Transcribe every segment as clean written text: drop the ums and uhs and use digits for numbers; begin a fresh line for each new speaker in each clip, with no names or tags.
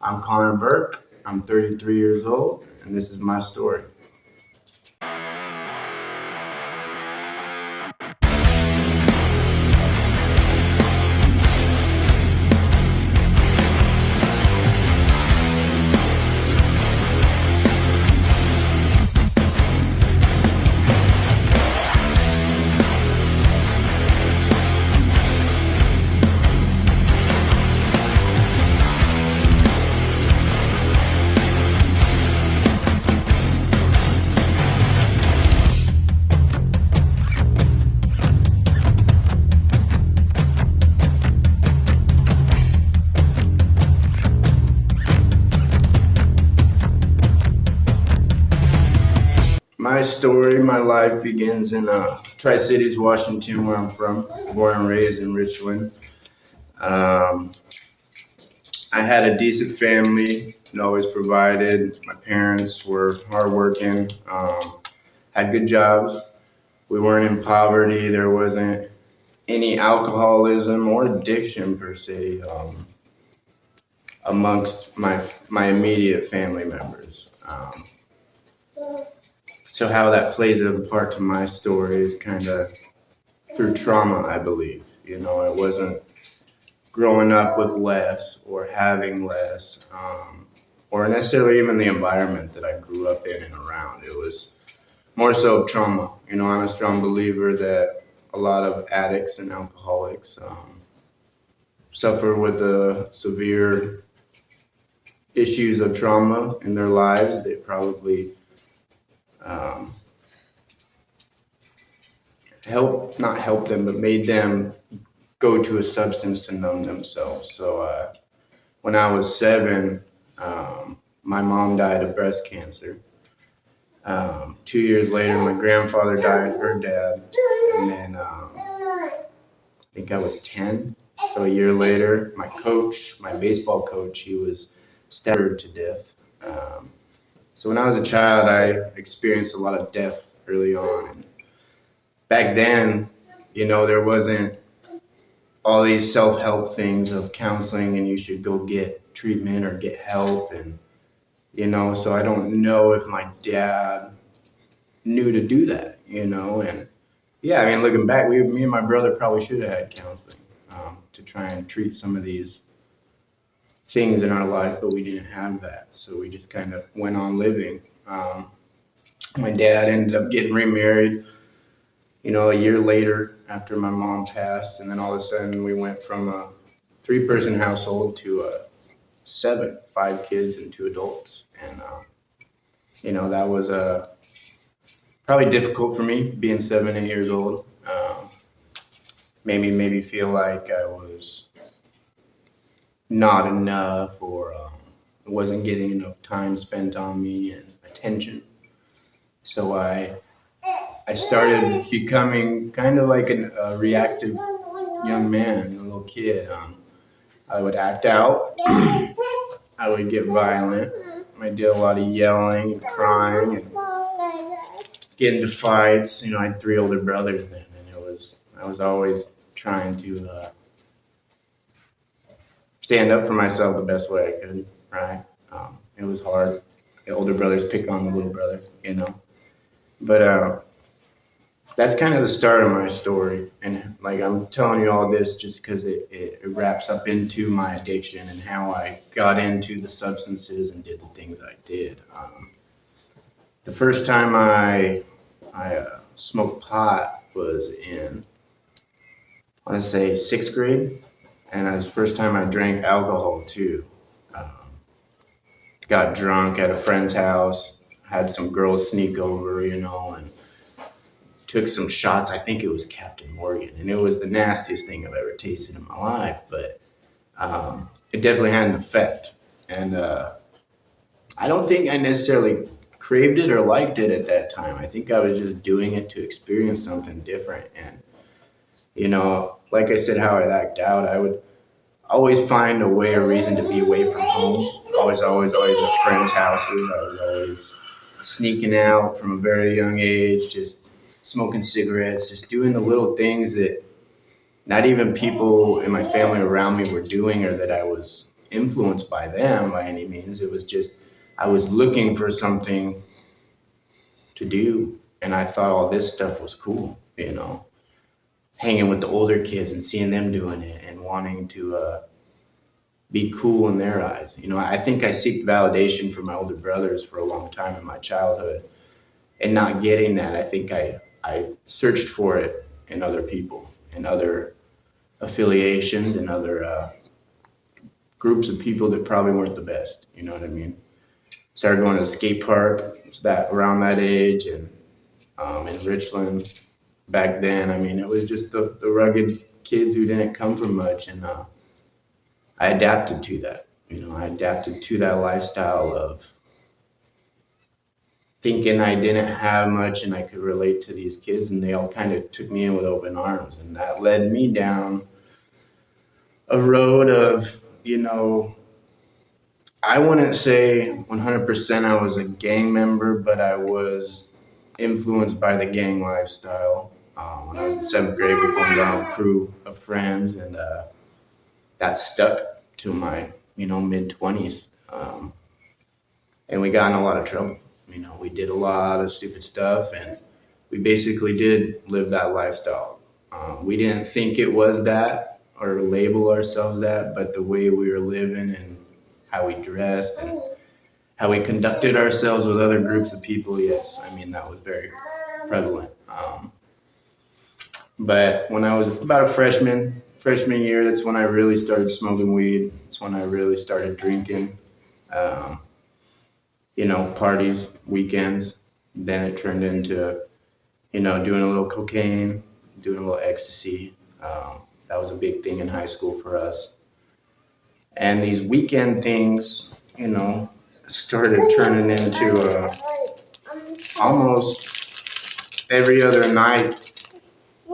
I'm Connor Burke. I'm 33 years old, and this is my story. My story, my life begins in Tri-Cities, Washington, where I'm from, born and raised in Richland. Um, I had a decent family and always provided. My parents were hardworking, had good jobs. We weren't in poverty. There wasn't any alcoholism or addiction per se amongst my immediate family members. So how that plays a part to my story is kind of through trauma, I believe. It wasn't growing up with less or having less, or necessarily even the environment that I grew up in and around. It was more so trauma. I'm a strong believer that a lot of addicts and alcoholics suffer with the severe issues of trauma in their lives. They probably not help them, but made them go to a substance to numb themselves. So when I was 7, my mom died of breast cancer. 2 years later, my grandfather died, her dad, and then I think I was 10. So a year later, my baseball coach, he was stabbed to death. So when I was a child, I experienced a lot of death early on. And back then, there wasn't all these self-help things of counseling and you should go get treatment or get help. And, so I don't know if my dad knew to do that, and yeah, looking back, me and my brother probably should have had counseling to try and treat some of these things in our life, but we didn't have that. So we just kind of went on living. My dad ended up getting remarried, a year later after my mom passed. And then all of a sudden we went from a 3-person household to a 5 kids and 2 adults. And, that was probably difficult for me being 7, 8 years old. Made me feel like I was not enough or wasn't getting enough time spent on me and attention. So I started becoming kind of like a reactive young man, a little kid. I would act out. I would get violent. I did a lot of yelling and crying and get into fights. I had 3 older brothers then, and I was always trying to stand up for myself the best way I could, right? It was hard. The older brothers pick on the little brother, But that's kind of the start of my story. And I'm telling you all this just because it wraps up into my addiction and how I got into the substances and did the things I did. The first time I smoked pot was in, I want to say 6th grade. And it was the first time I drank alcohol too. Got drunk at a friend's house, had some girls sneak over, and took some shots. I think it was Captain Morgan, and it was the nastiest thing I've ever tasted in my life, but it definitely had an effect. And I don't think I necessarily craved it or liked it at that time. I think I was just doing it to experience something different. And, like I said, how I'd act out, I would always find a way or reason to be away from home. Always at friends' houses. I was always sneaking out from a very young age, just smoking cigarettes, just doing the little things that not even people in my family around me were doing or that I was influenced by them by any means. It was just, I was looking for something to do. And I thought all this stuff was cool, hanging with the older kids and seeing them doing it and wanting to be cool in their eyes. I think I seeked validation from my older brothers for a long time in my childhood, and not getting that, I think I searched for it in other people, in other affiliations, and other groups of people that probably weren't the best. You know what I mean? Started going to the skate park. It was that around that age, and in Richland back then. I mean, it was just the rugged kids who didn't come from much, and I adapted to that. I adapted to that lifestyle of thinking I didn't have much and I could relate to these kids, and they all kind of took me in with open arms, and that led me down a road of, I wouldn't say 100% I was a gang member, but I was influenced by the gang lifestyle. When I was in seventh grade, we formed our own crew of friends, and that stuck to my, mid-20s. And we got in a lot of trouble. We did a lot of stupid stuff, and we basically did live that lifestyle. We didn't think it was that or label ourselves that, but the way we were living and how we dressed and how we conducted ourselves with other groups of people, yes, that was very prevalent. But when I was about a freshman year, that's when I really started smoking weed. That's when I really started drinking. Parties, weekends. Then it turned into, doing a little cocaine, doing a little ecstasy. That was a big thing in high school for us. And these weekend things, started turning into almost every other night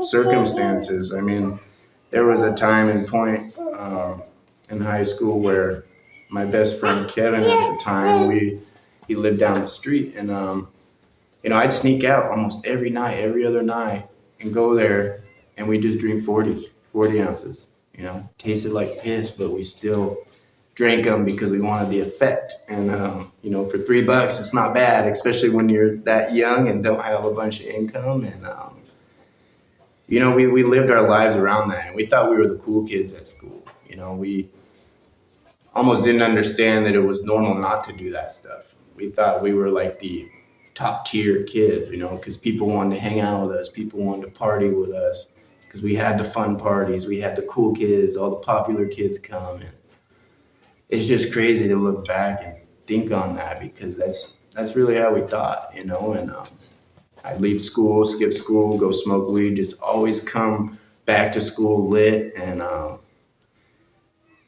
circumstances. There was a time and point in high school where my best friend Kevin at the time, he lived down the street, and I'd sneak out almost every night, every other night, and go there, and we just drink 40 ounces. Tasted like piss, but we still drank them because we wanted the effect. And for $3, it's not bad, especially when you're that young and don't have a bunch of income. And we lived our lives around that, and we thought we were the cool kids at school. We almost didn't understand that it was normal not to do that stuff. We thought we were like the top tier kids, because people wanted to hang out with us. People wanted to party with us because we had the fun parties. We had the cool kids, all the popular kids come. And it's just crazy to look back and think on that, because that's really how we thought, and I'd leave school, skip school, go smoke weed, just always come back to school lit, and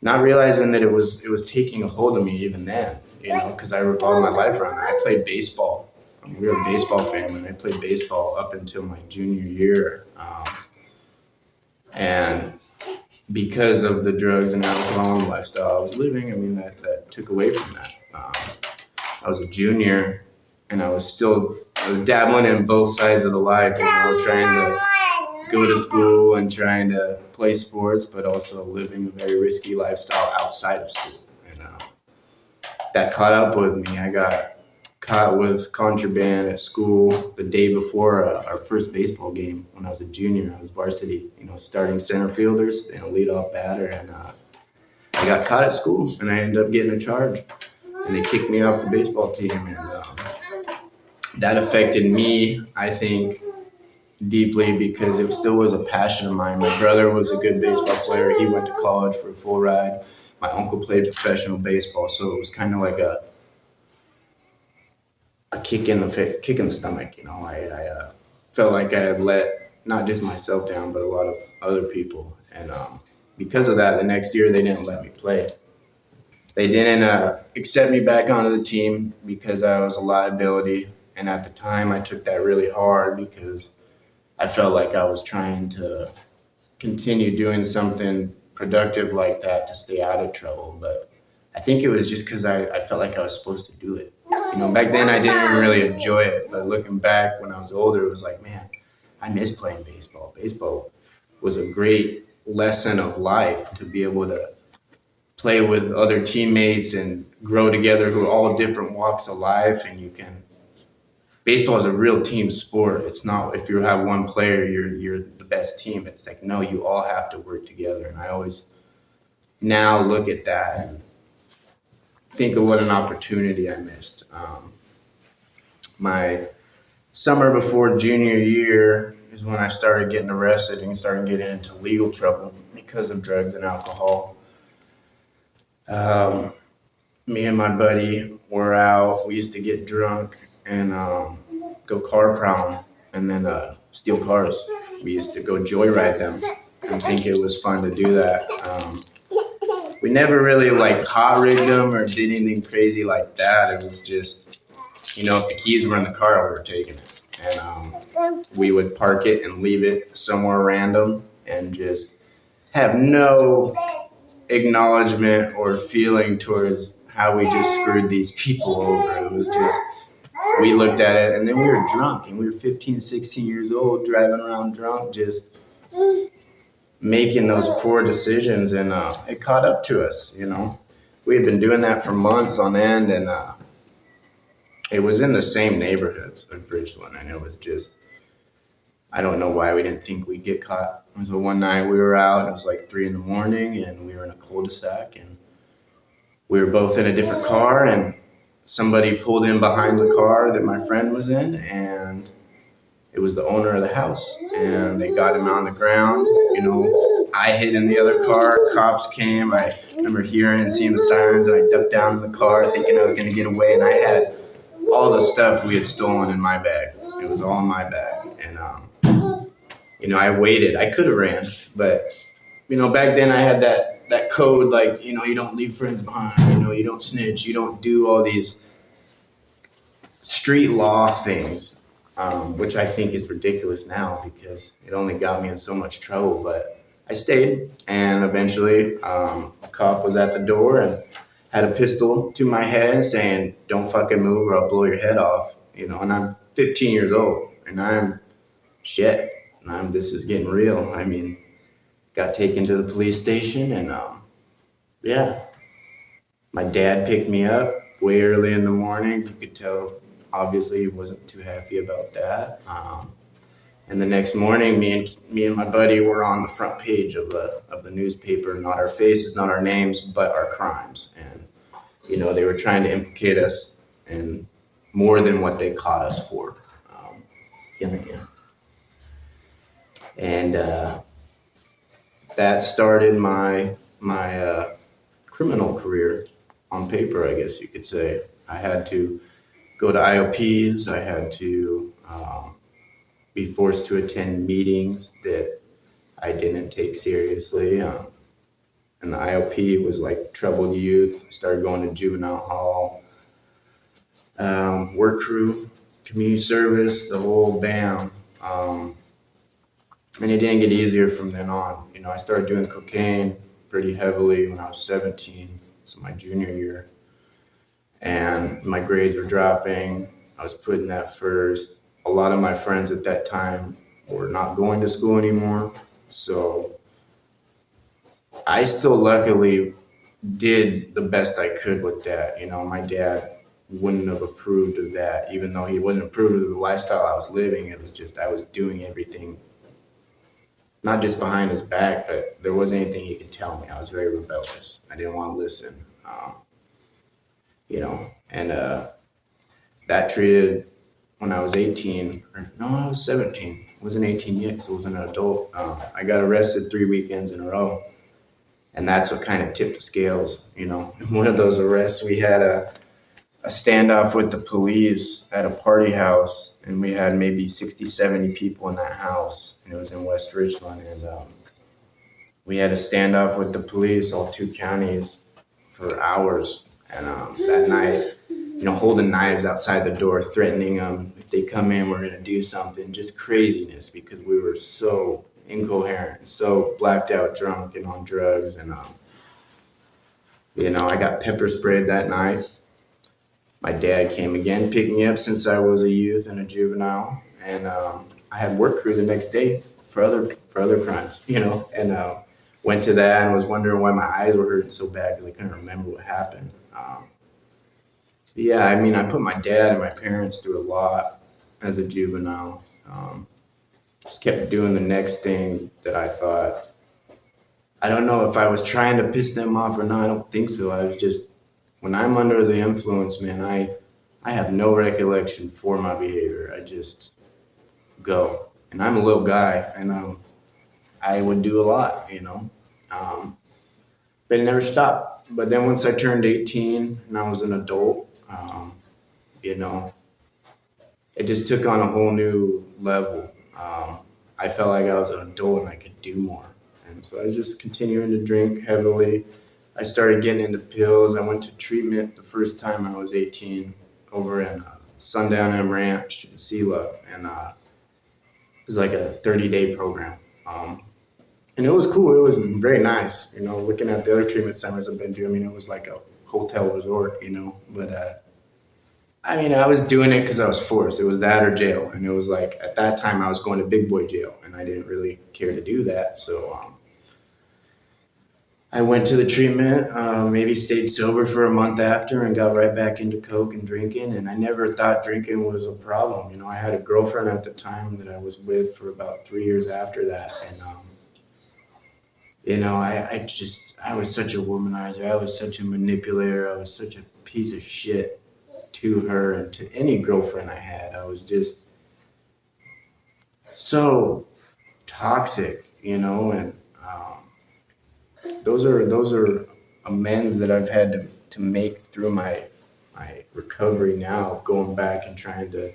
not realizing that it was taking a hold of me even then, because I revolved my life around that. I played baseball. We were a baseball family, and I played baseball up until my junior year. And because of the drugs and alcohol and lifestyle I was living, that took away from that. I was a junior, and I was dabbling in both sides of the life, trying to go to school and trying to play sports, but also living a very risky lifestyle outside of school. And that caught up with me. I got caught with contraband at school the day before our first baseball game when I was a junior. I was varsity, starting center fielders and a leadoff batter. And I got caught at school, and I ended up getting a charge. And they kicked me off the baseball team. And that affected me, I think, deeply, because it still was a passion of mine. My brother was a good baseball player. He went to college for a full ride. My uncle played professional baseball, so it was kind of like a kick in the stomach. I felt like I had let not just myself down, but a lot of other people. And because of that, the next year they didn't let me play. They didn't accept me back onto the team because I was a liability. And at the time, I took that really hard because I felt like I was trying to continue doing something productive like that to stay out of trouble. But I think it was just because I felt like I was supposed to do it. Back then I didn't really enjoy it. But looking back when I was older, it was like, man, I miss playing baseball. Baseball was a great lesson of life, to be able to play with other teammates and grow together who are all different walks of life. And baseball is a real team sport. It's not if you have one player, you're the best team. It's like, no, you all have to work together. And I always now look at that and think of what an opportunity I missed. My summer before junior year is when I started getting arrested and started getting into legal trouble because of drugs and alcohol. Me and my buddy were out. We used to get drunk and go car prowling and then steal cars. We used to go joyride them and think it was fun to do that. We never really like hot rigged them or did anything crazy like that. It was just, if the keys were in the car, we were taking it. And we would park it and leave it somewhere random and just have no acknowledgement or feeling towards how we just screwed these people over. It was just, we looked at it and then we were drunk and we were 15, 16 years old driving around drunk, just making those poor decisions, and it caught up to us. We had been doing that for months on end, and it was in the same neighborhoods of Ridgeland, and it was just, I don't know why we didn't think we'd get caught. So one night we were out, it was like 3 a.m, and we were in a cul-de-sac, and we were both in a different car, and somebody pulled in behind the car that my friend was in, and it was the owner of the house, and they got him on the ground. I hid in the other car. Cops came. I remember hearing and seeing the sirens, and I ducked down in the car thinking I was going to get away, and I had all the stuff we had stolen in my bag. It was all in my bag, and I waited. I could have ran, but back then I had that code, like, you don't leave friends behind. You don't snitch. You don't do all these street law things. Which I think is ridiculous now because it only got me in so much trouble. But I stayed, and eventually a cop was at the door and had a pistol to my head saying, "Don't fucking move or I'll blow your head off." And I'm 15 years old, and I'm shit. And this is getting real. Got taken to the police station, and my dad picked me up way early in the morning. You could tell. Obviously, he wasn't too happy about that. And the next morning, me and my buddy were on the front page of the newspaper. Not our faces, not our names, but our crimes. And they were trying to implicate us in more than what they caught us for. And that started my criminal career on paper, I guess you could say. I had to go to IOPs. I had to be forced to attend meetings that I didn't take seriously. And the IOP was like troubled youth. I started going to juvenile hall, work crew, community service, the whole bam. And it didn't get easier from then on. I started doing cocaine pretty heavily when I was 17, so my junior year. And my grades were dropping. I was putting that first. A lot of my friends at that time were not going to school anymore. So I still luckily did the best I could with that. My dad wouldn't have approved of that, even though he wouldn't approve of the lifestyle I was living. It was just I was doing everything, not just behind his back, but there wasn't anything he could tell me. I was very rebellious. I didn't want to listen. And that treated when I was 18, I was 17. I wasn't 18 yet because I was an adult. I got arrested 3 weekends in a row. And that's what kind of tipped the scales. In one of those arrests, we had a standoff with the police at a party house, and we had maybe 60, 70 people in that house, and it was in West Ridgeland. And we had a standoff with the police, all 2 counties, for hours. And that night, holding knives outside the door, threatening them. If they come in, we're going to do something. Just craziness because we were so incoherent, so blacked out, drunk, and on drugs. And, I got pepper sprayed that night. My dad came again, picked me up since I was a youth and a juvenile. And I had work crew the next day for other crimes, And went to that and was wondering why my eyes were hurting so bad because I couldn't remember what happened. Yeah, I mean, I put my dad and my parents through a lot as a juvenile. Just kept doing the next thing that I thought. I don't know if I was trying to piss them off or not. I don't think so. I was just, when I'm under the influence, man, I have no recollection for my behavior. I just go. And I'm a little guy, and I would do a lot, you know. Um, but it never stopped. But then once I turned 18 and I was an adult, you know, it just took on a whole new level. I felt like I was an adult and I could do more. And so I was just continuing to drink heavily. I started getting into pills. I went to treatment the first time I was 18 over in Sundown M Ranch in Sela. And it was like a 30-day program. And it was cool. It was very nice, you know, looking at the other treatment centers I've been to. I mean, it was like a hotel resort, you know, but I mean, I was doing it because I was forced. It was that or jail. And it was like, at that time, I was going to big boy jail, and I didn't really care to do that. So I went to the treatment, maybe stayed sober for a month after and got right back into coke and drinking. And I never thought drinking was a problem. You know, I had a girlfriend at the time that I was with for about 3 years after that. And, you know, I was such a womanizer. I was such a manipulator. I was such a piece of shit to her and to any girlfriend I had. I was just so toxic, you know, and those are amends that I've had to make through my recovery now, of going back and trying to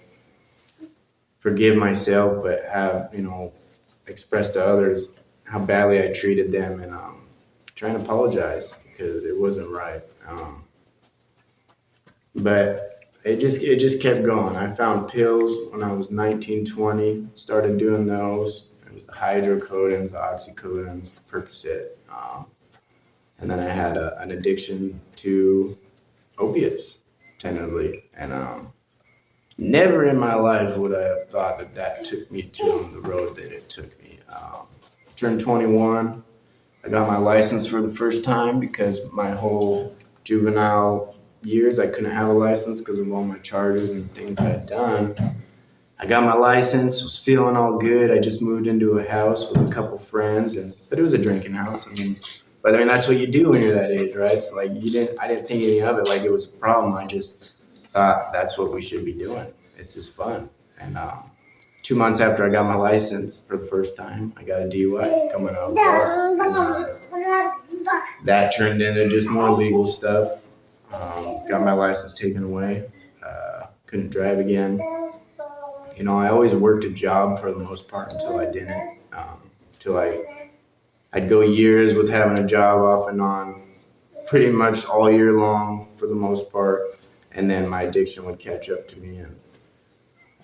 forgive myself, but have, you know, express to others how badly I treated them, and trying to apologize because it wasn't right. But it just kept going. I found pills when I was 19, 20, started doing those. It was the hydrocodone, the oxycodone, the Percocet. And then I had an addiction to opiates, tentatively. And never in my life would I have thought that that took me to the road that it took me. Turned 21. I got my license for the first time because my whole juvenile years I couldn't have a license because of all my charges and things I had done. I got my license, was feeling all good. I just moved into a house with a couple friends, but it was a drinking house. I mean, that's what you do when you're that age, right? So like, I didn't think any of it like it was a problem. I just thought that's what we should be doing. It's just fun. And 2 months after I got my license for the first time, I got a DUI coming out of a bar. And that turned into just more legal stuff. Got my license taken away. Couldn't drive again. You know, I always worked a job for the most part until I didn't. I'd go years with having a job off and on, pretty much all year long for the most part. And then my addiction would catch up to me and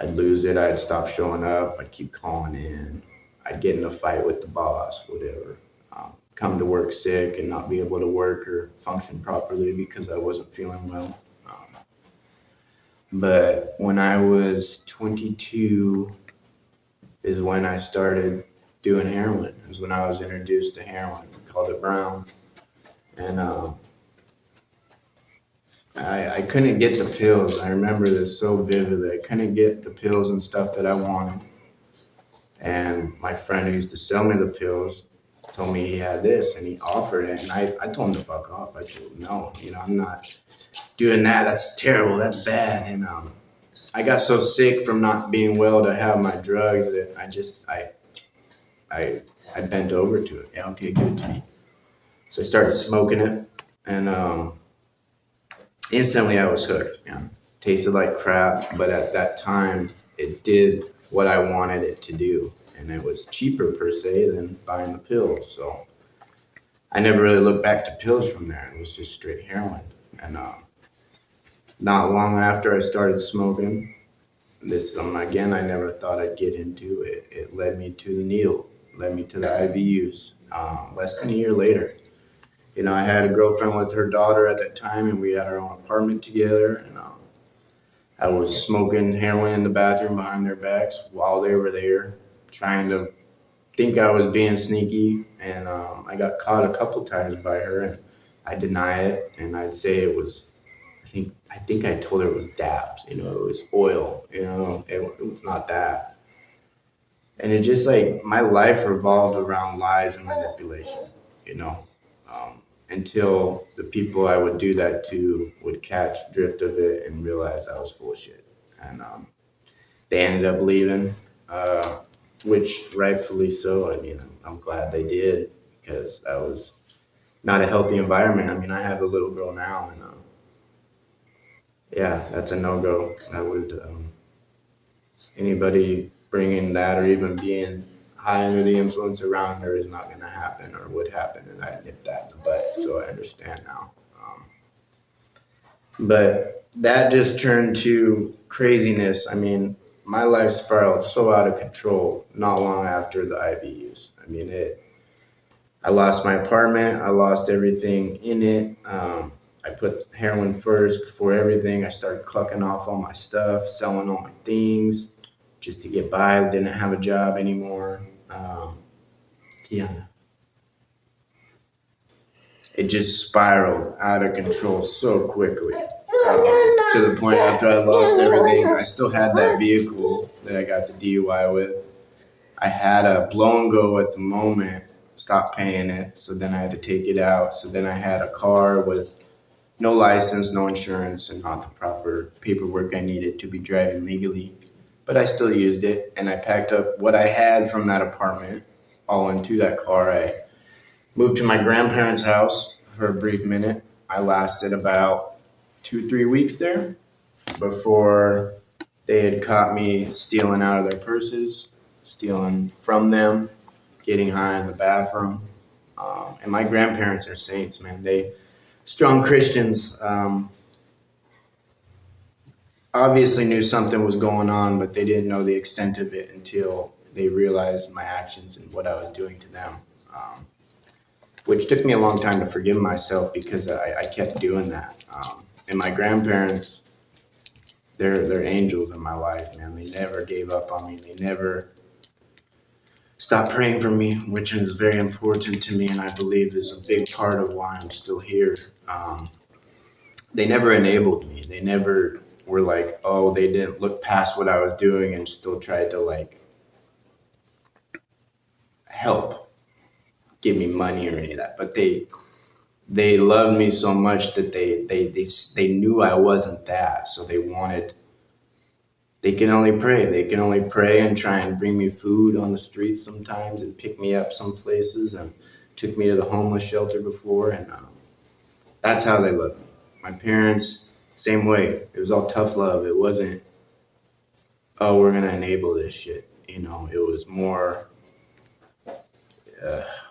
I'd lose it. I'd stop showing up. I'd keep calling in. I'd get in a fight with the boss, whatever. Come to work sick and not be able to work or function properly because I wasn't feeling well. But when I was 22 is when I started doing heroin. It was when I was introduced to heroin. We called it brown. And I couldn't get the pills. I remember this so vividly. I couldn't get the pills and stuff that I wanted. And my friend who used to sell me the pills told me he had this and he offered it. And I told him to fuck off. I told him, no, you know, I'm not doing that. That's terrible. That's bad. And I got so sick from not being well to have my drugs that I bent over to it. Yeah, okay, give it to me. So I started smoking it, and instantly I was hooked. Yeah, tasted like crap, but at that time it did what I wanted it to do, and it was cheaper per se than buying the pills. So I never really looked back to pills from there. It was just straight heroin, and not long after I started smoking, this again I never thought I'd get into. It led me to the needle, led me to the IV use. Less than a year later, you know, I had a girlfriend with her daughter at that time, and we had our own apartment together. And I was smoking heroin in the bathroom behind their backs while they were there, trying to think I was being sneaky, and I got caught a couple times by her, and I deny it, and I'd say it was. I think I told her it was dabs. You know, it was oil. You know, it's not that. And it just like my life revolved around lies and manipulation. You know, until the people I would do that to would catch drift of it and realize I was full of shit, and they ended up leaving, which rightfully so. I mean, I'm glad they did because that was not a healthy environment. I mean, I have a little girl now, and yeah, that's a no go. I would anybody bringing that or even being high under the influence around her is not going to happen or would happen, and I nipped that in the butt, so I understand now. But that just turned to craziness. I mean, my life spiraled so out of control not long after the IV use. I mean, I lost my apartment. I lost everything in it. I put heroin first before everything. I started clucking off all my stuff, selling all my things just to get by. I didn't have a job anymore. Yeah. It just spiraled out of control so quickly. To the point after I lost everything, I still had that vehicle that I got the DUI with. I had a blow and go at the moment, stopped paying it, so then I had to take it out. So then I had a car with no license, no insurance, and not the proper paperwork I needed to be driving legally. But I still used it, and I packed up what I had from that apartment all into that car. I moved to my grandparents' house for a brief minute. I lasted about 2-3 weeks there before they had caught me stealing out of their purses, stealing from them, getting high in the bathroom. And my grandparents are saints, man. They strong Christians. Obviously knew something was going on, but they didn't know the extent of it until they realized my actions and what I was doing to them. Which took me a long time to forgive myself because I kept doing that. And my grandparents, they're angels in my life, man. They never gave up on me. They never stopped praying for me, which is very important to me, and I believe is a big part of why I'm still here. They never enabled me. They never were like, oh, they didn't look past what I was doing and still tried to like help, give me money or any of that. But they loved me so much that they knew I wasn't that. So they can only pray. They can only pray and try and bring me food on the streets sometimes and pick me up some places and took me to the homeless shelter before. And that's how they loved me. My parents, same way. It was all tough love. It wasn't, oh, we're going to enable this shit. You know, it was more,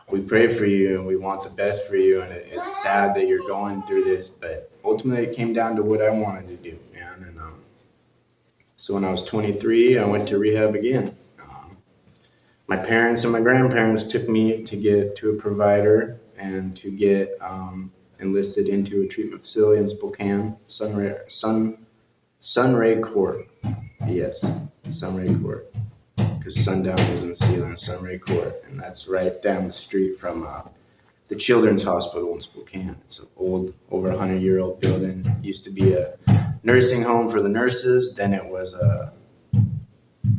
we pray for you and we want the best for you. And it's sad that you're going through this. But ultimately, it came down to what I wanted to do, man. And so when I was 23, I went to rehab again. My parents and my grandparents took me to get to a provider and to get enlisted into a treatment facility in Spokane, Sunray Court. Yes, Sunray Court. Because Sundown was in Sealand, Sunray Court. And that's right down the street from the Children's Hospital in Spokane. It's an old, over 100-year-old building. It used to be a nursing home for the nurses. Then it was a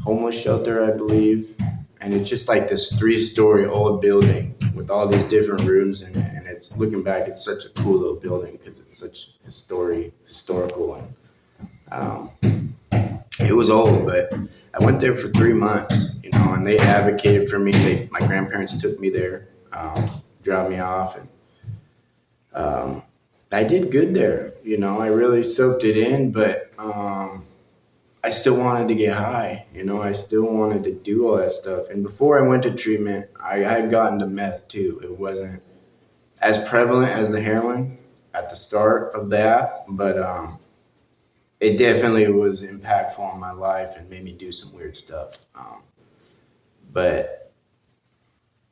homeless shelter, I believe. And it's just like this 3-story old building with all these different rooms in it. And it's looking back, it's such a cool little building because it's such historical. And it was old, but I went there for 3 months, you know, and they advocated for me. My grandparents took me there, dropped me off, and I did good there. You know, I really soaked it in, but I still wanted to get high. You know, I still wanted to do all that stuff. And before I went to treatment, I had gotten to meth too. It wasn't as prevalent as the heroin at the start of that, but it definitely was impactful on my life and made me do some weird stuff. But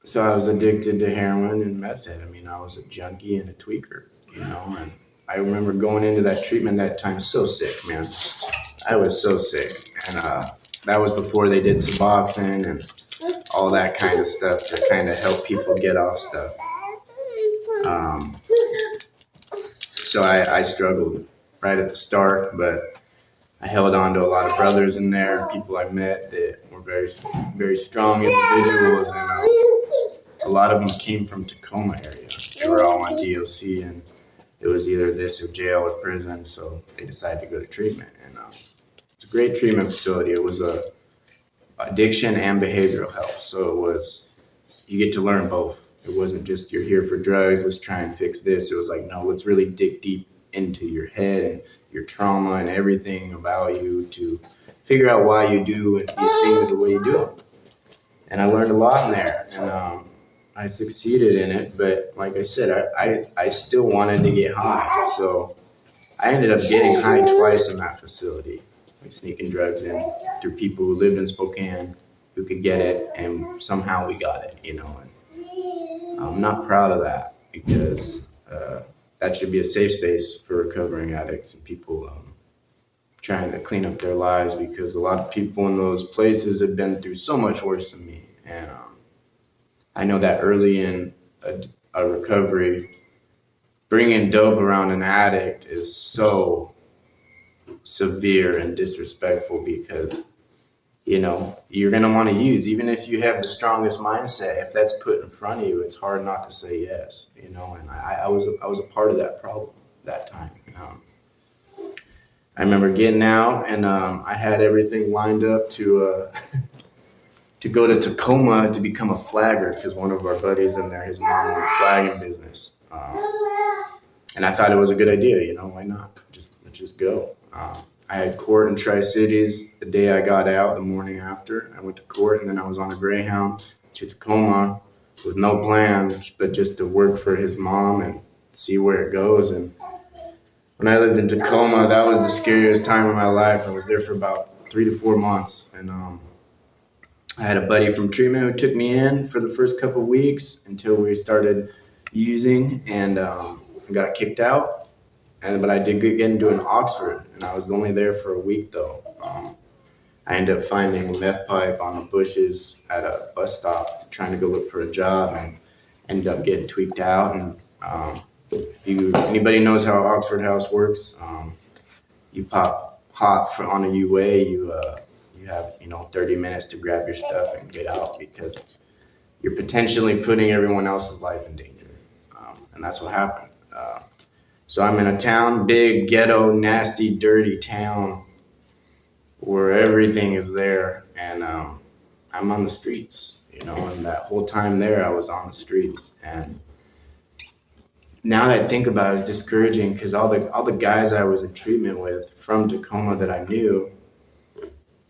so I was addicted to heroin and meth. I mean, I was a junkie and a tweaker, you know, and I remember going into that treatment that time so sick, man. I was so sick. And that was before they did Suboxone and all that kind of stuff to kind of help people get off stuff. So I struggled right at the start, but I held on to a lot of brothers in there, people I met that were very, very strong individuals, and a lot of them came from Tacoma area. They were all on DOC, and it was either this or jail or prison, so they decided to go to treatment. And it's a great treatment facility. It was a addiction and behavioral health, so it was, you get to learn both. It wasn't just you're here for drugs, let's try and fix this. It was like, no, let's really dig deep into your head and your trauma and everything about you to figure out why you do these things the way you do them. And I learned a lot in there, and I succeeded in it. But like I said, I still wanted to get high, so I ended up getting high twice in that facility, like sneaking drugs in through people who lived in Spokane who could get it, and somehow we got it, you know. And I'm not proud of that, because that should be a safe space for recovering addicts and people trying to clean up their lives, because a lot of people in those places have been through so much worse than me. And I know that early in a recovery, bringing dope around an addict is so severe and disrespectful, because you know, you're going to want to use, even if you have the strongest mindset, if that's put in front of you, it's hard not to say yes, you know. And I was a part of that problem that time. I remember getting out, and I had everything lined up to to go to Tacoma to become a flagger, because one of our buddies in there, his mom owned a flagging business. And I thought it was a good idea, you know, why not? Let's just go. I had court in Tri-Cities the day I got out, the morning after. I went to court, and then I was on a Greyhound to Tacoma with no plan, but just to work for his mom and see where it goes. And when I lived in Tacoma, that was the scariest time of my life. I was there for about 3 to 4 months. And I had a buddy from treatment who took me in for the first couple of weeks until we started using, and got kicked out. But I did get into an Oxford, and I was only there for a week though. I ended up finding a meth pipe on the bushes at a bus stop, trying to go look for a job, and ended up getting tweaked out. And if anybody knows how Oxford House works, you pop hot on a UA, you have 30 minutes to grab your stuff and get out, because you're potentially putting everyone else's life in danger, and that's what happened. So I'm in a town, big, ghetto, nasty, dirty town where everything is there, and I'm on the streets, and that whole time there, I was on the streets. And now that I think about it, it's discouraging, because all the guys I was in treatment with from Tacoma that I knew,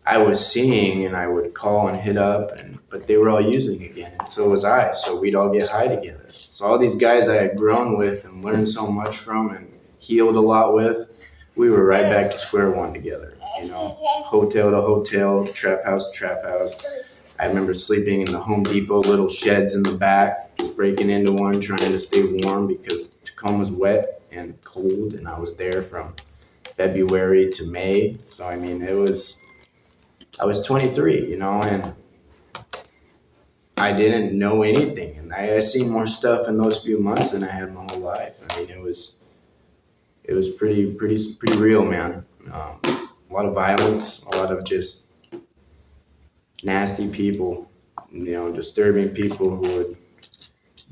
I was seeing, and I would call and hit up, but they were all using again, and so was I. So we'd all get high together. So all these guys I had grown with and learned so much from and healed a lot with, we were right back to square one together. Hotel to hotel, trap house to trap house. I remember sleeping in the Home Depot little sheds in the back, just breaking into one, trying to stay warm, because Tacoma's wet and cold, and I was there from February to May. So I mean, I was 23, and I didn't know anything. And I seen more stuff in those few months than I had my whole life. I mean, it was pretty real, man. A lot of violence, a lot of just nasty people, disturbing people who would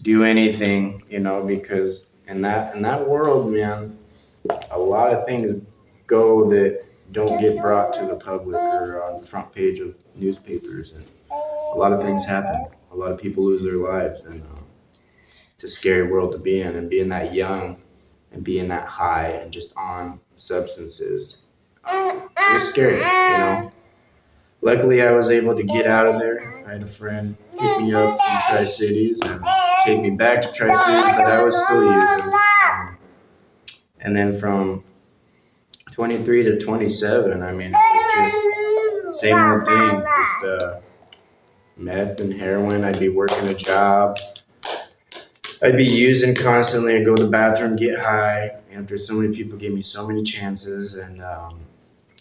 do anything, because in that world, man, a lot of things go that don't get brought to the public or on the front page of newspapers, and a lot of things happen. A lot of people lose their lives, and it's a scary world to be in. And being that young and being that high and just on substances, it was scary, Luckily, I was able to get out of there. I had a friend pick me up from Tri-Cities and take me back to Tri-Cities, but I was still using. And then from 23 to 27, I mean, it was just same old thing, just meth and heroin. I'd be working a job. I'd be using constantly. I'd go to the bathroom, get high. After so many people gave me so many chances, and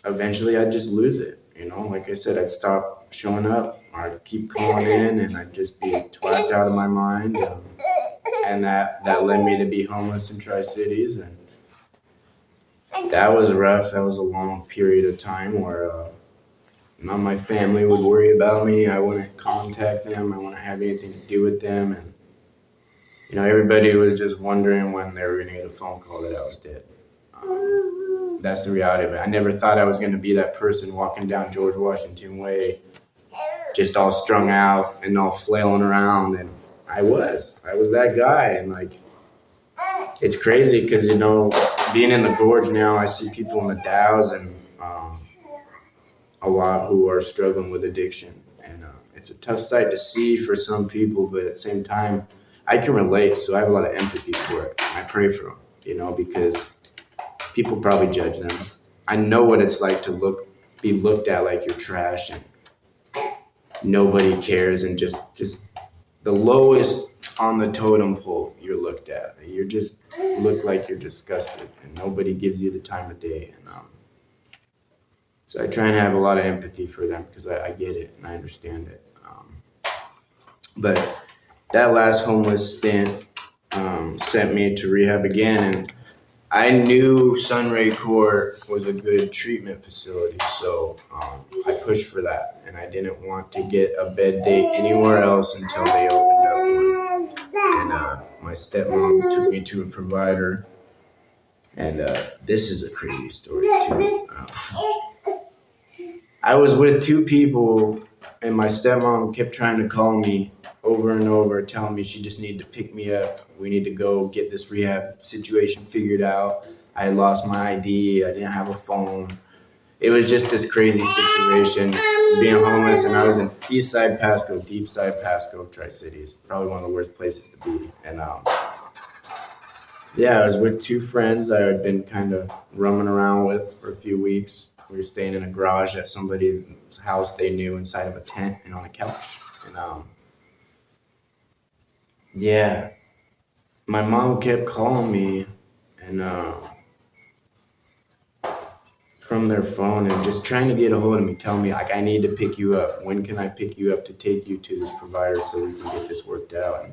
eventually I'd just lose it. Like I said, I'd stop showing up, I'd keep calling in, and I'd just be twacked out of my mind. And that led me to be homeless in Tri-Cities, and that was rough. That was a long period of time where none of my family would worry about me. I wouldn't contact them. I wouldn't have anything to do with them, and everybody was just wondering when they were going to get a phone call that I was dead. That's the reality of it. I never thought I was going to be that person walking down George Washington Way, just all strung out and all flailing around, and I was that guy. And it's crazy because being in the gorge now, I see people in the Dows and a lot who are struggling with addiction, and it's a tough sight to see for some people, but at the same time, I can relate, so I have a lot of empathy for it. I pray for them, because people probably judge them. I know what it's like to be looked at like you're trash and nobody cares, and just the lowest on the totem pole you're looked at. You just look like you're disgusted, and nobody gives you the time of day. And so I try and have a lot of empathy for them because I get it and I understand it. But that last homeless stint sent me to rehab again, and I knew Sunray Court was a good treatment facility, so I pushed for that, and I didn't want to get a bed date anywhere else until they opened up one. And my stepmom took me to a provider, and this is a crazy story too. I was with two people, and my stepmom kept trying to call me over and over, telling me she just needed to pick me up. We need to go get this rehab situation figured out. I had lost my ID. I didn't have a phone. It was just this crazy situation, being homeless, and I was in East Side Pasco, Deep Side Pasco, Tri-Cities, probably one of the worst places to be. And I was with two friends I had been kind of roaming around with for a few weeks. We were staying in a garage at somebody's house they knew, inside of a tent and on a couch. And my mom kept calling me and from their phone and just trying to get a hold of me, telling me I need to pick you up. When can I pick you up to take you to this provider so we can get this worked out?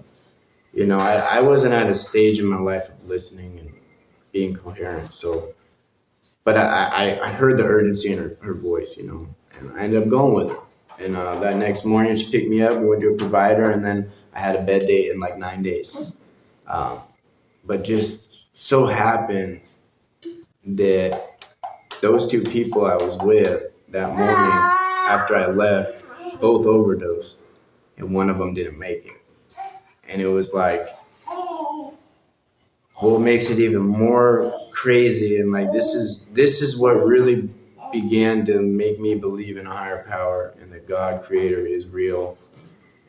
And I wasn't at a stage in my life of listening and being coherent. So, but I heard the urgency in her voice, and I ended up going with her. And that next morning she picked me up. We went to a provider, and then I had a bed date in 9 days. But just so happened that those two people I was with that morning after I left both overdosed, and one of them didn't make it. And it was what makes it even more crazy, and this is what really began to make me believe in a higher power and that God, Creator, is real,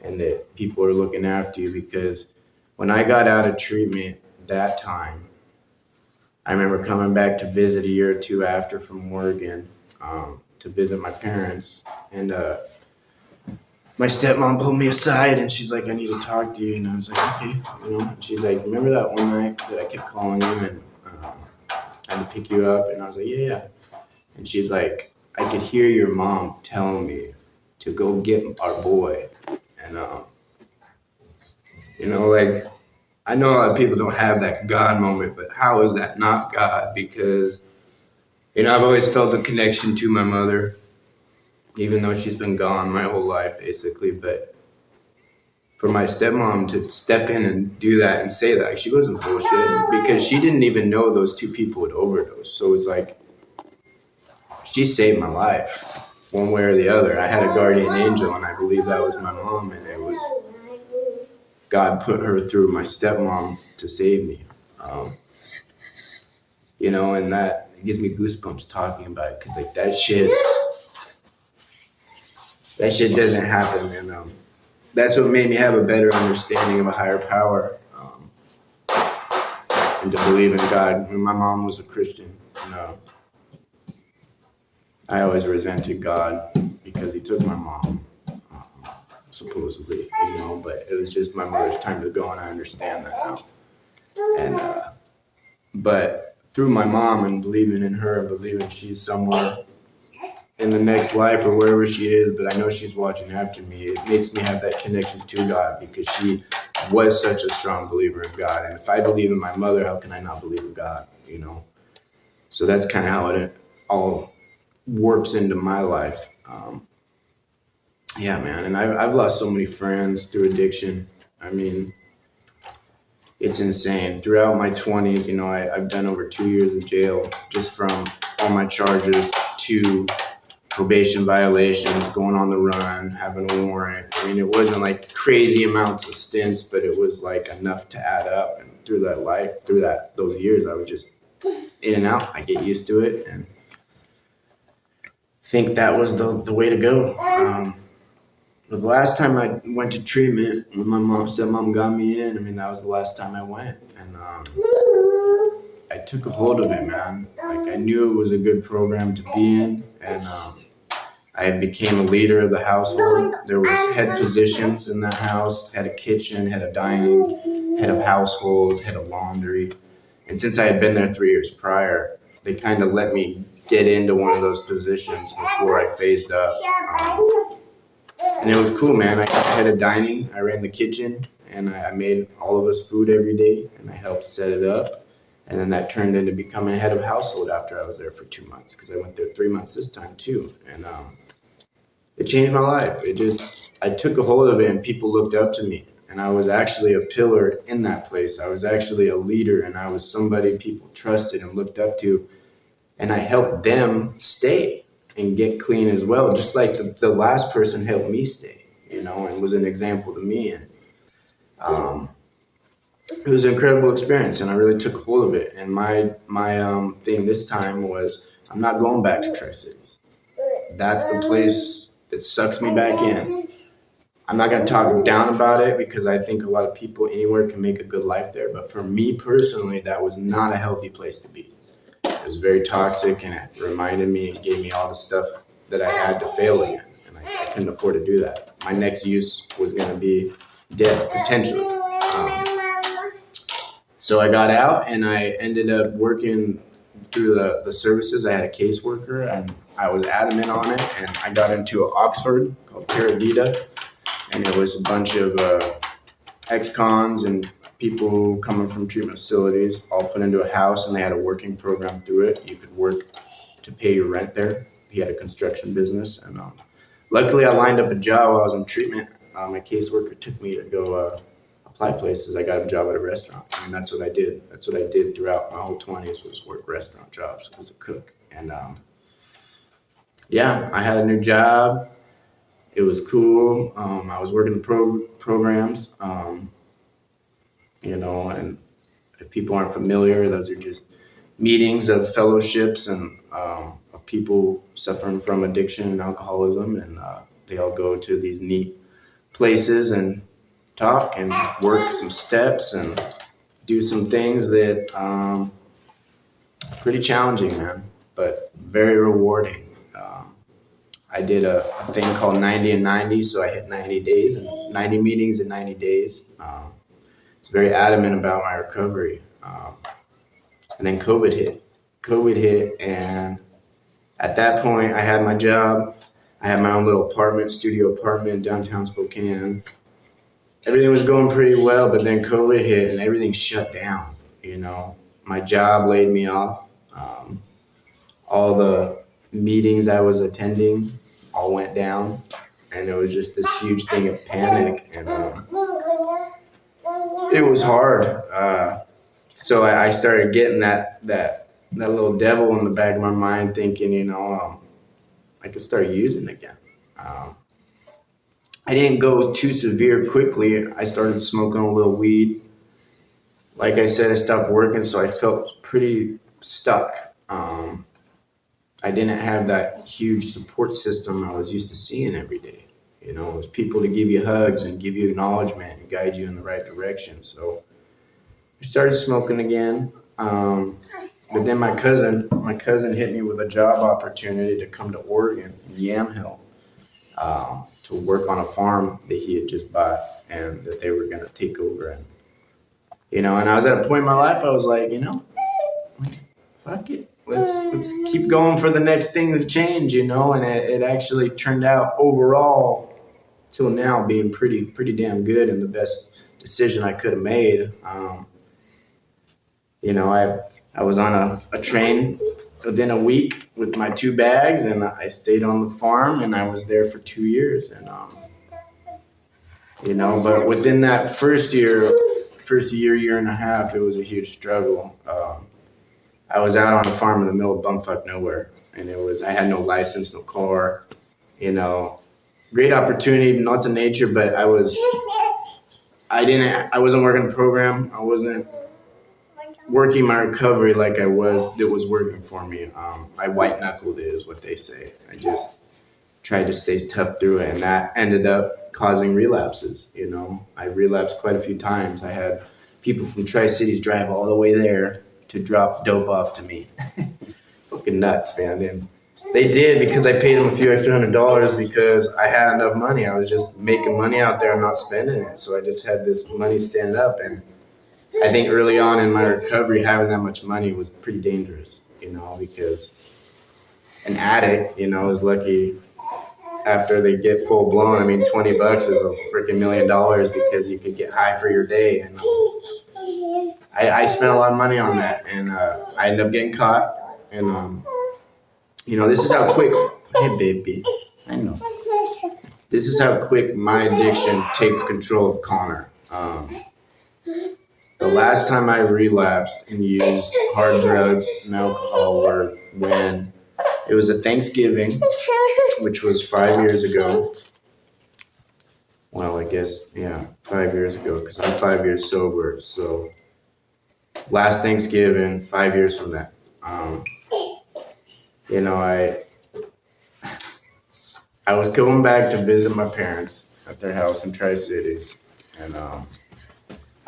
and that people are looking after you. Because when I got out of treatment that time, I remember coming back to visit a year or two after from Oregon to visit my parents, and my stepmom pulled me aside and she's like, I need to talk to you. And I was like, okay. And she's like, remember that one night that I kept calling you and I had to pick you up? And I was like, yeah. And she's like, I could hear your mom telling me to go get our boy. And, I know a lot of people don't have that God moment, but how is that not God? Because, I've always felt a connection to my mother, even though she's been gone my whole life, basically. But for my stepmom to step in and do that and say that, she wasn't bullshit, because she didn't even know those two people would overdose. So it's she saved my life one way or the other. I had a guardian angel, and I believe that was my mom, and it was God put her through my stepmom to save me. And that gives me goosebumps talking about it, because that shit doesn't happen. And that's what made me have a better understanding of a higher power, and to believe in God. When my mom was a Christian, I always resented God because he took my mom, supposedly, but it was just my mother's time to go, and I understand that now. And but through my mom and believing in her, believing she's somewhere in the next life or wherever she is, but I know she's watching after me. It makes me have that connection to God because she was such a strong believer in God. And if I believe in my mother, how can I not believe in God, you know? So that's kind of how it all warps into my life. Yeah, man. And I've lost so many friends through addiction. I mean, it's insane. Throughout my 20s, you know, I've done over 2 years of jail just from all my charges to probation violations, going on the run, having a warrant. I mean, it wasn't like crazy amounts of stints, but it was like enough to add up. And through that life, those years, I was just in and out. I get used to it and think that was the way to go. But the last time I went to treatment, when my stepmom got me in, I mean, that was the last time I went. And I took a hold of it, man. Like, I knew it was a good program to be in. And I became a leader of the household. There was head positions in that house, had a kitchen, had a dining, head of household, head of laundry. And since I had been there 3 years prior, they kind of let me get into one of those positions before I phased up. And it was cool, man. I had a dining, I ran the kitchen, and I made all of us food every day, and I helped set it up. And then that turned into becoming head of household after I was there for 2 months, because I went there 3 months this time too. And it changed my life. I took a hold of it, and people looked up to me. And I was actually a pillar in that place. I was actually a leader, and I was somebody people trusted and looked up to. And I helped them stay and get clean as well, just like the last person helped me stay, you know, and was an example to me. And it was an incredible experience, and I really took hold of it. And my thing this time was, I'm not going back to Tri-Cities. That's the place that sucks me back in. I'm not going to talk down about it because I think a lot of people anywhere can make a good life there. But for me personally, that was not a healthy place to be. It was very toxic, and it reminded me and gave me all the stuff that I had to fail again. And I couldn't afford to do that. My next use was going to be death, potentially. So I got out, and I ended up working through the services. I had a caseworker, and I was adamant on it. And I got into an Oxford called Terra Vita. And it was a bunch of ex-cons and people coming from treatment facilities all put into a house, and they had a working program through it. You could work to pay your rent there. He had a construction business. And luckily, I lined up a job while I was in treatment. My caseworker took me to go apply places. I got a job at a restaurant. And that's what I did. That's what I did throughout my whole 20s was work restaurant jobs as a cook. And yeah, I had a new job. It was cool. I was working the programs, you know, and if people aren't familiar, those are just meetings of fellowships and of people suffering from addiction and alcoholism. And they all go to these neat places and talk and work some steps and do some things that are pretty challenging, man, but very rewarding. I did a thing called 90 and 90, so I hit 90 days and 90 meetings in 90 days. I was very adamant about my recovery. And then COVID hit, and at that point, I had my job. I had my own little studio apartment in downtown Spokane. Everything was going pretty well, but then COVID hit, and everything shut down, you know. My job laid me off. All the meetings I was attending all went down, and it was just this huge thing of panic, and it was hard. So I started getting that little devil in the back of my mind, thinking, you know, I could start using again. I didn't go too severe quickly. I started smoking a little weed. Like I said, I stopped working, so I felt pretty stuck. I didn't have that huge support system I was used to seeing every day. You know, it was people to give you hugs and give you acknowledgement and guide you in the right direction. So I started smoking again. But then my cousin hit me with a job opportunity to come to Oregon, Yamhill, to work on a farm that he had just bought and that they were going to take over. And, you know, and I was at a point in my life, I was like, you know, fuck it. let's keep going for the next thing to change, and it actually turned out overall till now being pretty damn good and the best decision I could have made. I was on a train within a week with my 2 bags, and I stayed on the farm, and I was there for 2 years. And but within that first year, year and a half, it was a huge struggle. I was out on a farm in the middle of bumfuck nowhere, and I had no license, no car, great opportunity, lots of nature, but I wasn't working the program. I wasn't working my recovery like it was working for me. I white knuckled it, is what they say. I just tried to stay tough through it, and that ended up causing relapses. I relapsed quite a few times. I had people from Tri-Cities drive all the way there to drop dope off to me. Fucking nuts, man. And they did, because I paid them a few extra $100 because I had enough money. I was just making money out there and not spending it. So I just had this money stand up. And I think early on in my recovery, having that much money was pretty dangerous, because an addict, is lucky after they get full blown. I mean, $20 is a freaking $1 million because you could get high for your day. And I spent a lot of money on that, and I ended up getting caught. And this is how quick. Hey, baby, I know. This is how quick my addiction takes control of Connor. The last time I relapsed and used hard drugs and alcohol were when it was a Thanksgiving, which was 5 years ago. Well, I guess, 5 years ago, because I'm 5 years sober. So last Thanksgiving, 5 years from that. I was going back to visit my parents at their house in Tri-Cities, and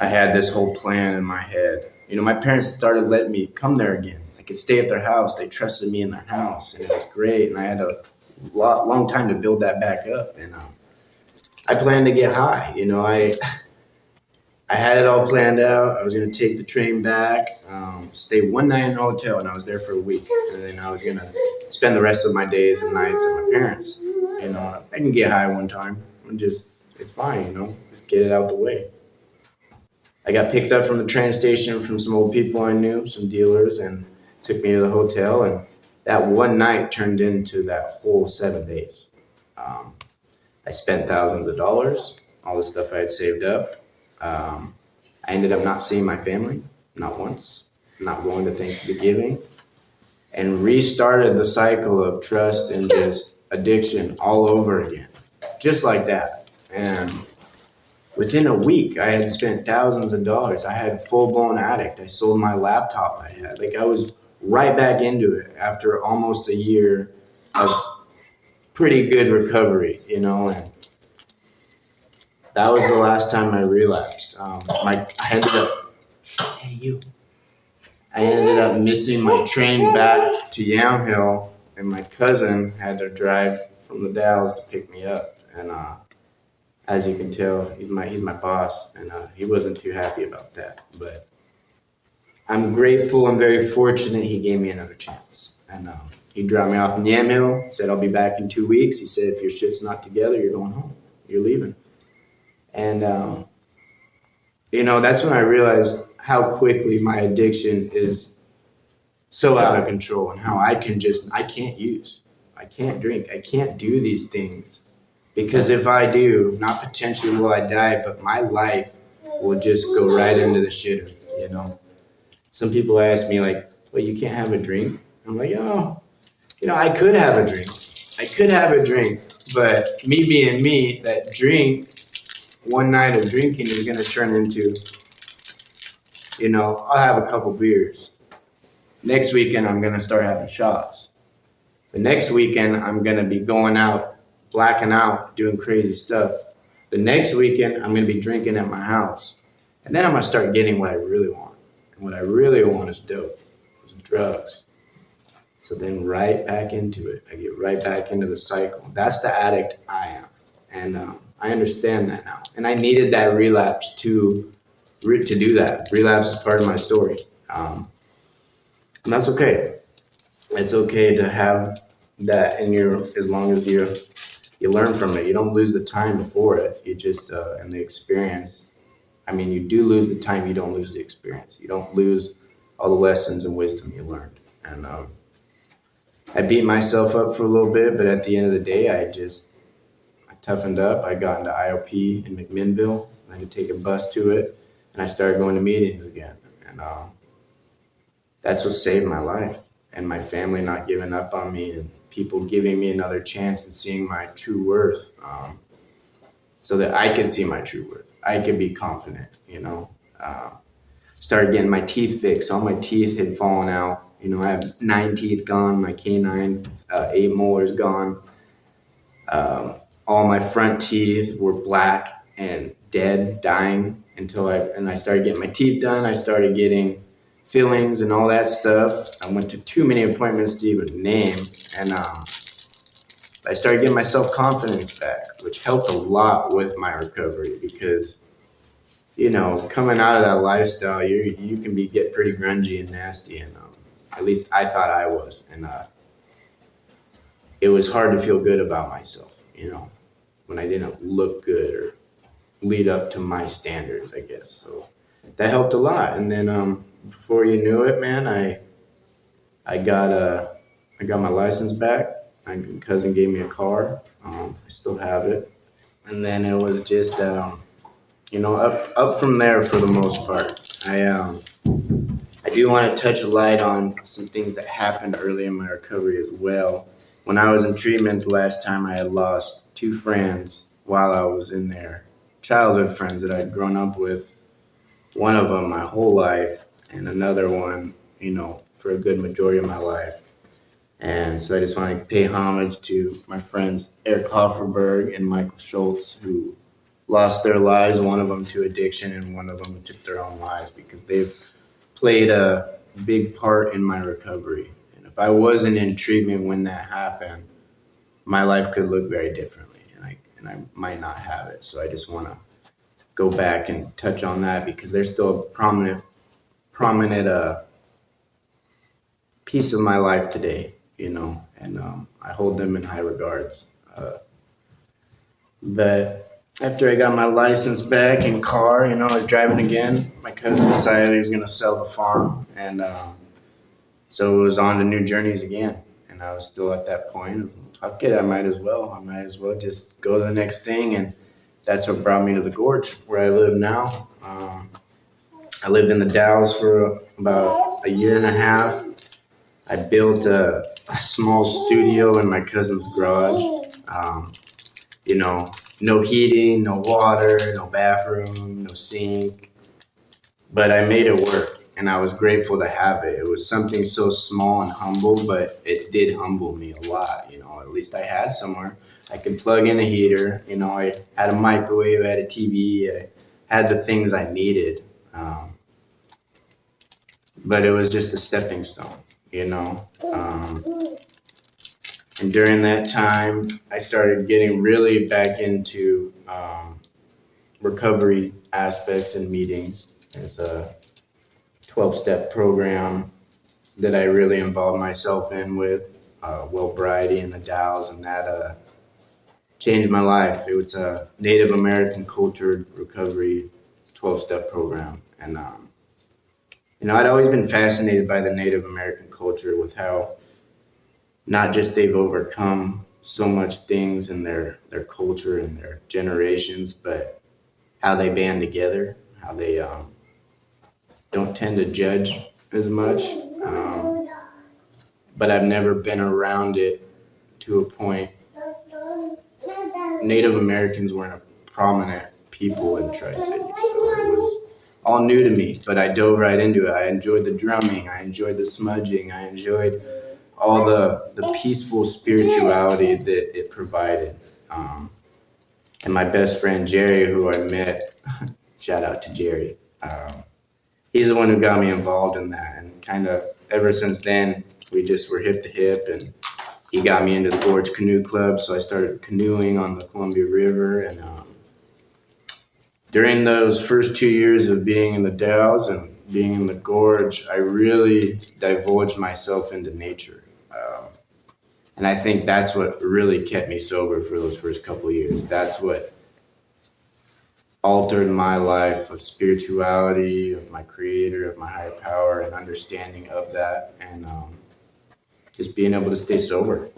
I had this whole plan in my head. My parents started letting me come there again. I could stay at their house. They trusted me in their house, and it was great. And I had a long time to build that back up. And I planned to get high. I had it all planned out. I was going to take the train back, stay one night in a hotel, and I was there for a week. And then I was going to spend the rest of my days and nights at my parents'. I can get high one time. It's fine, just get it out the way. I got picked up from the train station from some old people I knew, some dealers, and took me to the hotel. And that one night turned into that whole 7 days. I spent thousands of dollars, all the stuff I had saved up. I ended up not seeing my family, not once, not going to Thanksgiving, and restarted the cycle of trust and just addiction all over again, just like that. And within a week, I had spent thousands of dollars. I had full-blown addict. I sold my laptop I had. I was right back into it after almost a year of pretty good recovery, and that was the last time I relapsed. I ended up missing my train back to Yamhill, and my cousin had to drive from the Dalles to pick me up. And as you can tell, he's my boss, and he wasn't too happy about that. But I'm grateful and very fortunate he gave me another chance. And he dropped me off in Yamhill, said, I'll be back in 2 weeks. He said, if your shit's not together, you're going home. You're leaving. And, that's when I realized how quickly my addiction is so out of control, and how I can't use, I can't drink, I can't do these things. Because if I do, not potentially will I die, but my life will just go right into the shitter, Some people ask me, like, well, you can't have a drink? I'm like, I could have a drink. But me being me, that drink, one night of drinking is going to turn into, I'll have a couple beers. Next weekend, I'm going to start having shots. The next weekend, I'm going to be going out, blacking out, doing crazy stuff. The next weekend, I'm going to be drinking at my house. And then I'm going to start getting what I really want. And what I really want is dope, is drugs. So then right back into it. I get right back into the cycle. That's the addict I am. And I understand that now. And I needed that relapse to do that. Relapse is part of my story. And that's okay. it's okay to have that in your, as long as you learn from it. You don't lose the time before it. You just and the experience. I mean, you do lose the time. You don't lose the experience. You don't lose all the lessons and wisdom you learned. And I beat myself up for a little bit, but at the end of the day, I toughened up. I got into IOP in McMinnville. I had to take a bus to it, and I started going to meetings again. And that's what saved my life, and my family not giving up on me, and people giving me another chance and seeing my true worth, so that I could see my true worth. I could be confident, you know. Started getting my teeth fixed. All my teeth had fallen out. You know, I have 9 teeth gone. My canine, 8 molars gone. All my front teeth were black and dead, dying until I started getting my teeth done. I started getting fillings and all that stuff. I went to too many appointments to even name, and I started getting my self confidence back, which helped a lot with my recovery because, you know, coming out of that lifestyle, you can get pretty grungy and nasty, and at least I thought I was, and it was hard to feel good about myself, you know, when I didn't look good or lead up to my standards, I guess. So that helped a lot. And then before you knew it, man, I got I got my license back. My cousin gave me a car. I still have it. And then it was just you know, up from there for the most part. I do want to touch a light on some things that happened early in my recovery as well. When I was in treatment the last time, I had lost 2 friends while I was in there. Childhood friends that I'd grown up with. One of them my whole life, and another one, you know, for a good majority of my life. And so I just want to pay homage to my friends Eric Hofferberg and Michael Schultz, who lost their lives, one of them to addiction and one of them took their own lives, because they've played a big part in my recovery. And if I wasn't in treatment when that happened, my life could look very differently, and I might not have it. So I just want to go back and touch on that, because they're still a prominent piece of my life today, you know, and I hold them in high regards. But after I got my license back and car, you know, I was driving again. My cousin decided he was going to sell the farm, and so it was on to new journeys again. And I was still at that point of, fuck it, I might as well. I might as well just go to the next thing. And that's what brought me to the Gorge, where I live now. I lived in the Dalles for about a year and a half. I built a small studio in my cousin's garage. You know, no heating, no water, no bathroom, no sink. But I made it work, and I was grateful to have it. It was something so small and humble, but it did humble me a lot. You know, at least I had somewhere I could plug in a heater. You know, I had a microwave, I had a TV, I had the things I needed. But it was just a stepping stone, you know. And during that time, I started getting really back into recovery aspects and meetings. There's a 12-step program that I really involved myself in with Wellbriety and the Dalles, and that changed my life. It was a Native American cultured recovery 12-step program. And, you know, I'd always been fascinated by the Native American culture, with how not just they've overcome so much things in their culture and their generations, but how they band together, how they don't tend to judge as much. But I've never been around it to a point. Native Americans weren't a prominent people in Tri-Cities, so it was all new to me, but I dove right into it. I enjoyed the drumming, I enjoyed the smudging, I enjoyed all the peaceful spirituality that it provided. And my best friend Jerry, who I met, shout out to Jerry, he's the one who got me involved in that. And kind of ever since then, we just were hip to hip, and he got me into the Gorge Canoe Club, so I started canoeing on the Columbia River. And during those first 2 years of being in the Dalles and being in the Gorge, I really divulged myself into nature. And I think that's what really kept me sober for those first couple of years. That's what altered my life of spirituality, of my creator, of my higher power, and understanding of that, and just being able to stay sober.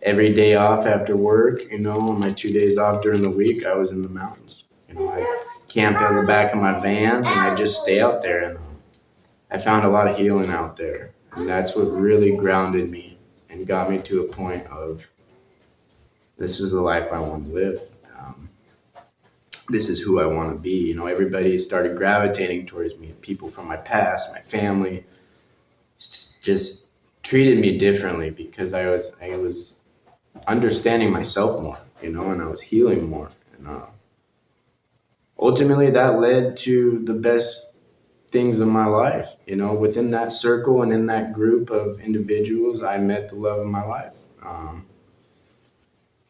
Every day off after work, on my 2 days off during the week, I was in the mountains. I camped in the back of my van, and I just stay out there, and I found a lot of healing out there, and that's what really grounded me and got me to a point of, this is the life I want to live. This is who I want to be. Everybody started gravitating towards me. People from my past, my family, just treated me differently because I was understanding myself more, and I was healing more. And ultimately, that led to the best things in my life. Within that circle and in that group of individuals, I met the love of my life.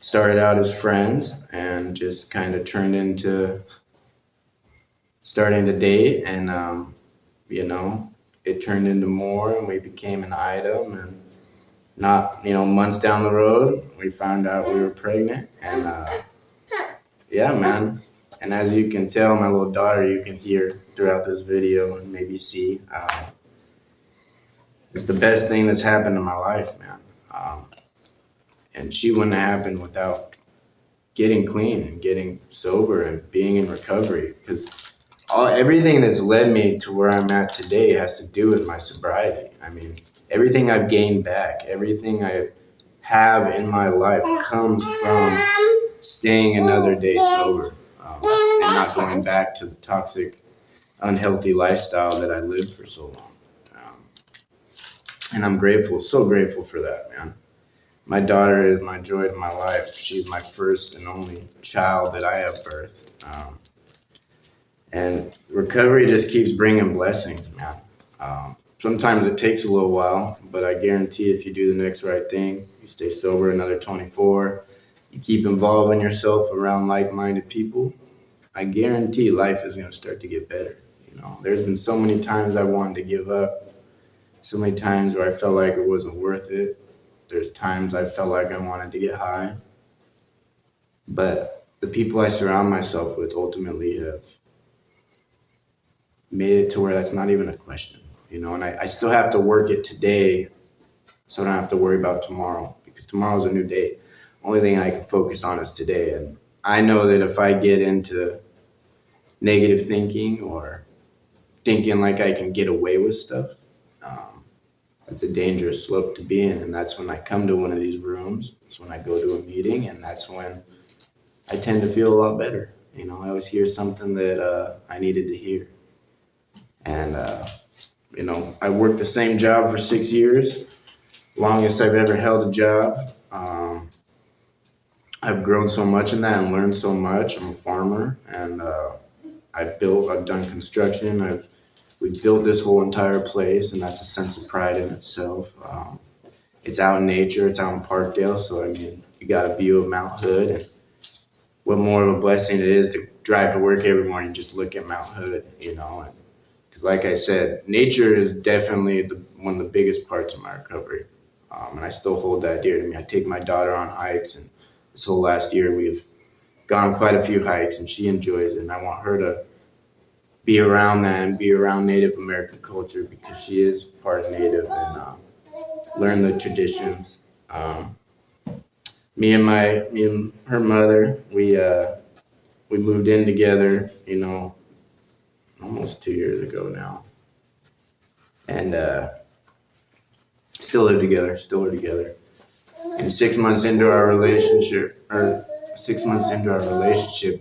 Started out as friends and just kind of turned into starting to date, and it turned into more, and we became an item, and not months down the road we found out we were pregnant, and yeah, man. And as you can tell, my little daughter, you can hear throughout this video and maybe see, it's the best thing that's happened in my life, man. And she wouldn't have happened without getting clean and getting sober and being in recovery, because everything that's led me to where I'm at today has to do with my sobriety. I mean, everything I've gained back, everything I have in my life comes from staying another day sober, and not going back to the toxic, unhealthy lifestyle that I lived for so long. And I'm grateful, so grateful for that, man. My daughter is my joy of my life. She's my first and only child that I have birthed. And recovery just keeps bringing blessings, man. Sometimes it takes a little while, but I guarantee if you do the next right thing, you stay sober another 24, you keep involving yourself around like-minded people, I guarantee life is going to start to get better. There's been so many times I wanted to give up, so many times where I felt like it wasn't worth it. There's times I felt like I wanted to get high. But the people I surround myself with ultimately have made it to where that's not even a question. And I still have to work it today so I don't have to worry about tomorrow, because tomorrow's a new day. Only thing I can focus on is today. And I know that if I get into negative thinking or thinking like I can get away with stuff, that's a dangerous slope to be in. And that's when I come to one of these rooms. It's when I go to a meeting, and that's when I tend to feel a lot better. I always hear something that I needed to hear. And, I worked the same job for 6 years, longest I've ever held a job. I've grown so much in that and learned so much. I'm a farmer, and I've done construction. We built this whole entire place, and that's a sense of pride in itself. It's out in nature. It's out in Parkdale. So, you got a view of Mount Hood, and what more of a blessing it is to drive to work every morning and just look at Mount Hood, because like I said, nature is definitely one of the biggest parts of my recovery. And I still hold that dear to me. I take my daughter on hikes, and this whole last year we've gone on quite a few hikes, and she enjoys it. And I want her to be around that and be around Native American culture, because she is part Native, and learn the traditions. Me and her mother, we moved in together, almost 2 years ago now, and still live together. And 6 months into our relationship,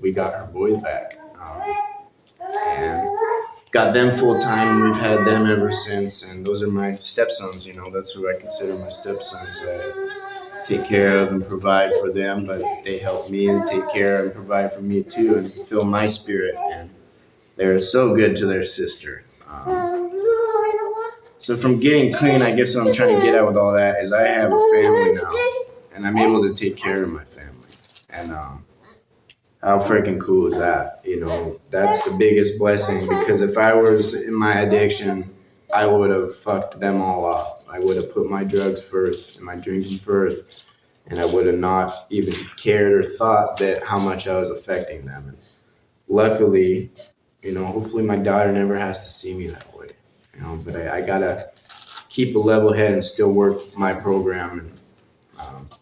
we got our boys back. And got them full time. We've had them ever since, and those are my stepsons. That's who I consider my stepsons. I take care of and provide for them, but they help me and take care and provide for me too, and fill my spirit. And they're so good to their sister. So from getting clean, I guess what I'm trying to get at with all that is I have a family now, and I'm able to take care of my family. And how freaking cool is that? That's the biggest blessing, because if I was in my addiction, I would have fucked them all off. I would have put my drugs first and my drinking first, and I would have not even cared or thought that how much I was affecting them. And luckily, hopefully my daughter never has to see me that way. But I gotta keep a level head and still work my program and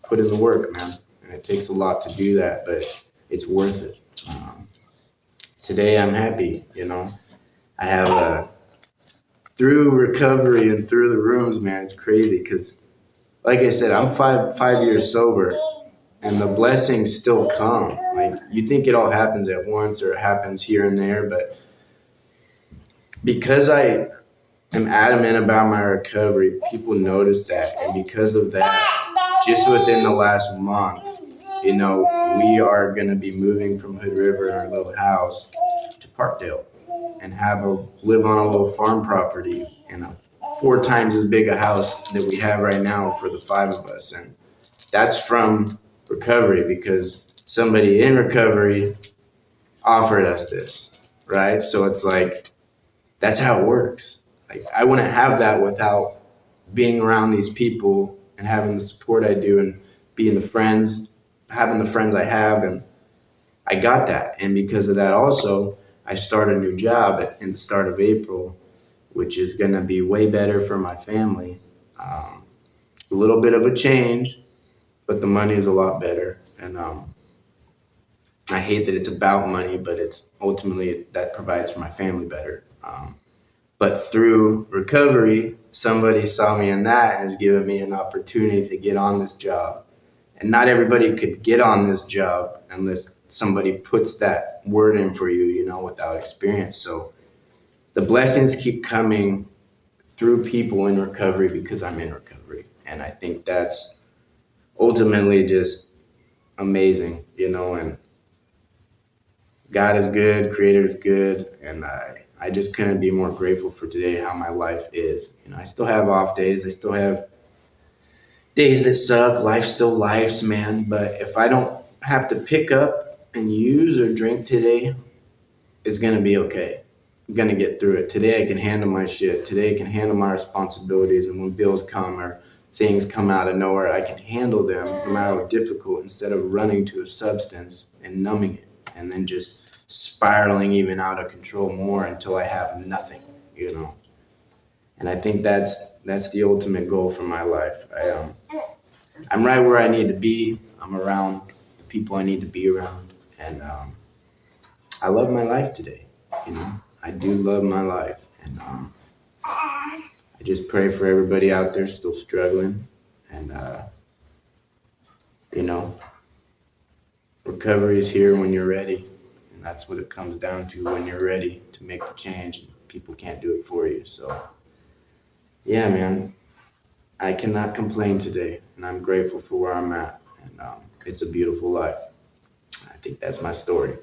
put in the work, man. And it takes a lot to do that, but it's worth it. Today I'm happy. I have through recovery and through the rooms, man. It's crazy because, like I said, I'm five years sober, and the blessings still come. Like, you think it all happens at once or it happens here and there, but because I am adamant about my recovery, people notice that, and because of that, just within the last month, we are going to be moving from Hood River in our little house to Parkdale and live on a little farm property in a 4 times as big a house that we have right now for the 5 of us. And that's from recovery, because somebody in recovery offered us this, right? So it's like, that's how it works. Like, I wouldn't have that without being around these people and having the support I do and having the friends I have. And I got that. And because of that also, I started a new job in the start of April, which is going to be way better for my family. A little bit of a change, but the money is a lot better. And I hate that it's about money, but it's ultimately that provides for my family better. But through recovery, somebody saw me in that and has given me an opportunity to get on this job. And not everybody could get on this job unless somebody puts that word in for you, without experience. So the blessings keep coming through people in recovery because I'm in recovery. And I think that's ultimately just amazing, and God is good, Creator is good, and I just couldn't be more grateful for today, how my life is. I still have off days, I still have days that suck, life still lifes, man, but if I don't have to pick up and use or drink today, it's gonna be okay. I'm gonna get through it. Today I can handle my shit. Today I can handle my responsibilities, and when bills come or things come out of nowhere, I can handle them no matter how difficult, instead of running to a substance and numbing it and then just spiraling even out of control more until I have nothing. And I think that's the ultimate goal for my life. I'm right where I need to be. I'm around the people I need to be around, and I love my life today. I do love my life, and I just pray for everybody out there still struggling, and recovery is here when you're ready, and that's what it comes down to. When you're ready to make the change, people can't do it for you. So yeah, man, I cannot complain today, and I'm grateful for where I'm at, and it's a beautiful life. I think that's my story.